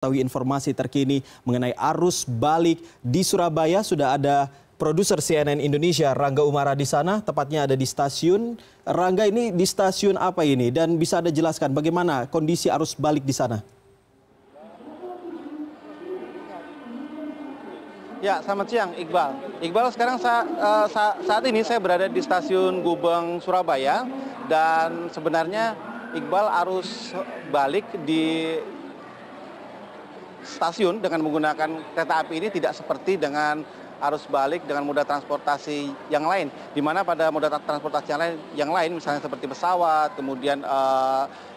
Mengetahui informasi terkini mengenai arus balik di Surabaya, sudah ada produser CNN Indonesia Rangga Umara di sana, tepatnya ada di stasiun. Rangga, ini di stasiun apa ini? Dan bisa Anda jelaskan bagaimana kondisi arus balik di sana? Ya, selamat siang Iqbal. Iqbal, sekarang saat ini saya berada di stasiun Gubeng, Surabaya. Dan sebenarnya Iqbal, arus balik di stasiun dengan menggunakan kereta api ini tidak seperti dengan arus balik dengan moda transportasi yang lain, di mana pada moda transportasi yang lain misalnya seperti pesawat, kemudian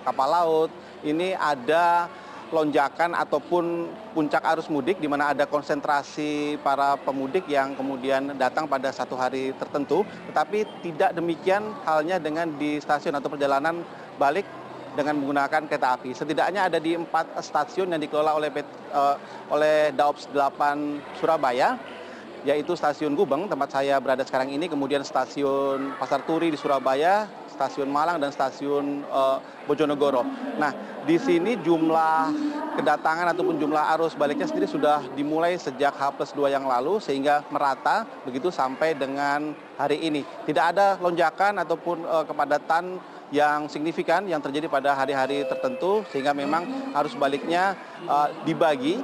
kapal laut, ini ada lonjakan ataupun puncak arus mudik di mana ada konsentrasi para pemudik yang kemudian datang pada satu hari tertentu. Tetapi tidak demikian halnya dengan di stasiun atau perjalanan balik dengan menggunakan kereta api. Setidaknya ada di 4 stasiun yang dikelola oleh Daops 8 Surabaya, yaitu stasiun Gubeng tempat saya berada sekarang ini, kemudian stasiun Pasar Turi di Surabaya, stasiun Malang, dan stasiun Bojonegoro. Nah, di sini jumlah kedatangan ataupun jumlah arus baliknya sendiri sudah dimulai sejak H+2 yang lalu sehingga merata begitu sampai dengan hari ini. Tidak ada lonjakan ataupun kepadatan yang signifikan yang terjadi pada hari-hari tertentu, sehingga memang arus baliknya dibagi.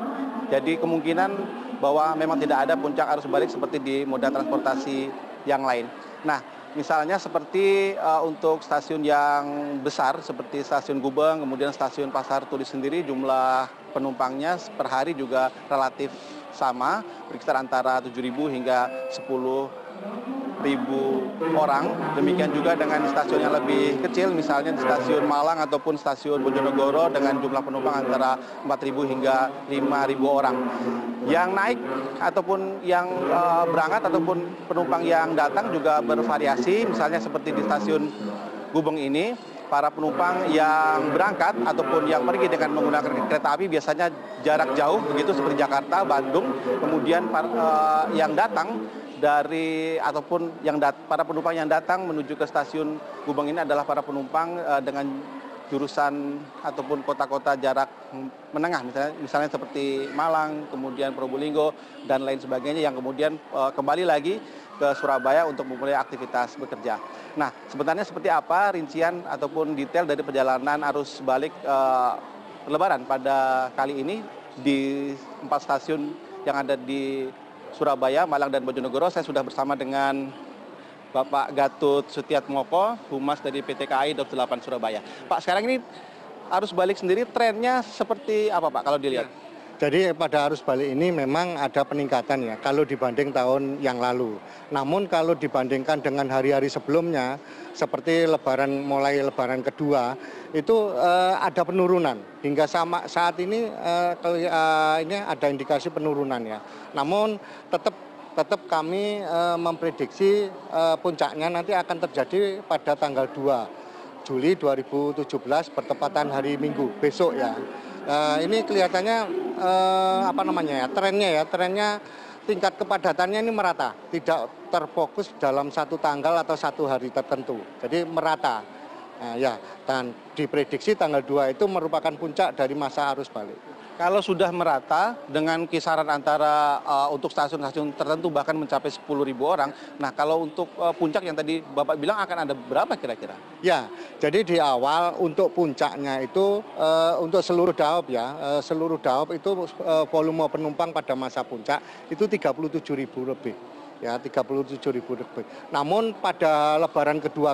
Jadi kemungkinan bahwa memang tidak ada puncak arus balik seperti di moda transportasi yang lain. Nah, misalnya seperti untuk stasiun yang besar seperti stasiun Gubeng, kemudian stasiun Pasar Turi sendiri, jumlah penumpangnya per hari juga relatif sama, berkisar antara 7.000 hingga 10.000 orang. Demikian juga dengan stasiun yang lebih kecil, misalnya di stasiun Malang ataupun stasiun Bojonegoro dengan jumlah penumpang antara 4.000 hingga 5.000 orang. Yang naik ataupun yang berangkat ataupun penumpang yang datang juga bervariasi, misalnya seperti di stasiun Gubeng ini, para penumpang yang berangkat ataupun yang pergi dengan menggunakan kereta api biasanya jarak jauh begitu seperti Jakarta, Bandung, kemudian yang datang dari ataupun para penumpang yang datang menuju ke stasiun Gubeng ini adalah para penumpang dengan jurusan ataupun kota-kota jarak menengah, misalnya seperti Malang, kemudian Probolinggo dan lain sebagainya, yang kemudian kembali lagi ke Surabaya untuk memulai aktivitas bekerja. Nah, sebenarnya seperti apa rincian ataupun detail dari perjalanan arus balik Lebaran pada kali ini di 4 stasiun yang ada di Surabaya, Malang, dan Bojonegoro? Saya sudah bersama dengan Bapak Gatut Sutiatmoko, Humas dari PT KAI Daops 8 Surabaya. Pak, sekarang ini arus balik sendiri trennya seperti apa, Pak, kalau dilihat? Jadi pada arus balik ini memang ada peningkatan ya kalau dibanding tahun yang lalu. Namun kalau dibandingkan dengan hari-hari sebelumnya seperti mulai Lebaran kedua itu ada penurunan. Hingga saat ini ini ada indikasi penurunan ya. Namun tetap kami memprediksi puncaknya nanti akan terjadi pada tanggal 2 Juli 2017 bertepatan hari Minggu besok ya. Ini kelihatannya trennya tingkat kepadatannya ini merata, tidak terfokus dalam satu tanggal atau satu hari tertentu, jadi merata. Dan diprediksi tanggal 2 itu merupakan puncak dari masa arus balik. Kalau sudah merata dengan kisaran antara untuk stasiun-stasiun tertentu bahkan mencapai 10.000 orang. Nah, kalau untuk puncak yang tadi Bapak bilang akan ada berapa kira-kira? Ya, jadi di awal untuk puncaknya itu untuk seluruh Daop ya, seluruh Daop itu volume penumpang pada masa puncak itu 37.000 lebih. Ya, 37.000 lebih. Namun pada Lebaran kedua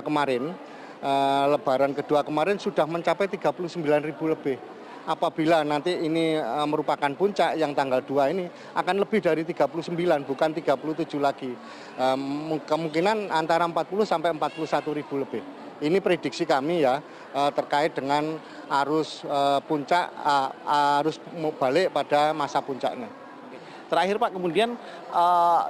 kemarin sudah mencapai 39.000 lebih. Apabila nanti ini merupakan puncak yang tanggal 2 ini akan lebih dari 39, bukan 37 lagi. Kemungkinan antara 40 sampai 41.000 lebih. Ini prediksi kami ya terkait dengan arus puncak, arus balik pada masa puncaknya. Terakhir, Pak, kemudian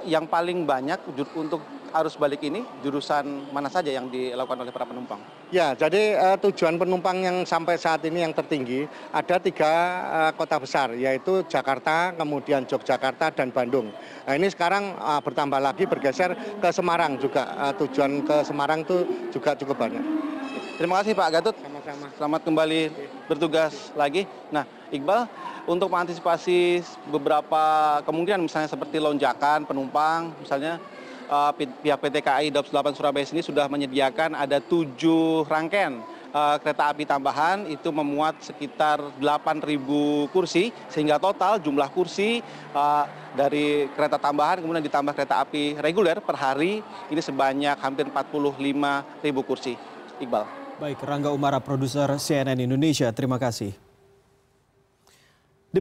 yang paling banyak untuk arus balik ini jurusan mana saja yang dilakukan oleh para penumpang? Ya, jadi tujuan penumpang yang sampai saat ini yang tertinggi ada 3 kota besar, yaitu Jakarta, kemudian Yogyakarta, dan Bandung. Nah, ini sekarang bertambah lagi bergeser ke Semarang juga. Tujuan ke Semarang itu juga cukup banyak. Terima kasih, Pak Gatut. Selamat kembali bertugas lagi. Nah, Iqbal, untuk mengantisipasi beberapa kemungkinan misalnya seperti lonjakan penumpang, misalnya pihak PT KAI Daops 8 Surabaya sini sudah menyediakan ada 7 rangkaian kereta api tambahan, itu memuat sekitar 8.000 kursi, sehingga total jumlah kursi dari kereta tambahan kemudian ditambah kereta api reguler per hari ini sebanyak hampir 45.000 kursi. Iqbal. Baik, Rangga Umara, produser CNN Indonesia, terima kasih.